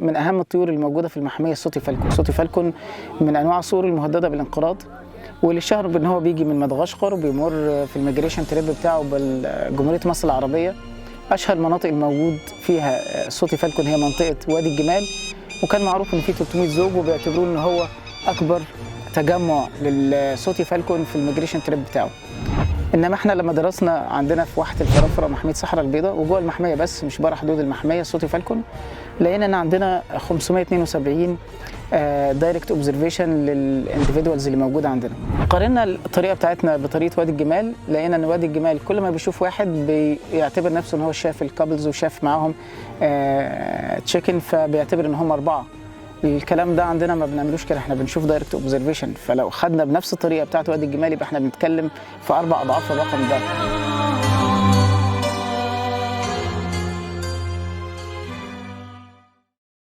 من اهم الطيور الموجوده في المحميه الصوتي فالكون. الصوتي فالكون من انواع الصقور المهدده بالانقراض، واللي اشتهر بان هو بيجي من مدغشقر وبيمر في الميجريشن تريب بتاعه بجمهوريه مصر العربيه. اشهر المناطق الموجود فيها الصوتي فالكون هي منطقه وادي الجمال، وكان معروف ان في 300 زوج، وبيعتبروه ان هو اكبر تجمع للصوتي فالكون في الميجريشن تريب بتاعه. انما احنا لما درسنا عندنا في واحه الفرافره محميه صحراء البيضاء وجوه المحميه بس مش بره حدود المحميه الصوتي فالكون، لقينا ان عندنا 572 دايركت اوبزرفيشن للانديفيدوالز اللي موجوده عندنا. قارنا الطريقه بتاعتنا بطريقه وادي الجمال، لقينا ان وادي الجمال كل ما بيشوف واحد بيعتبر نفسه ان هو شاف الكابلز وشاف معاهم تشيكن، فبيعتبر ان هم 4. الكلام ده عندنا ما بنعملوش كده، احنا بنشوف دايركت اوبزرفيشن، فلو خدنا بنفس الطريقه بتاعت وادي الجمال يبقى احنا بنتكلم في 4 أضعاف الرقم ده.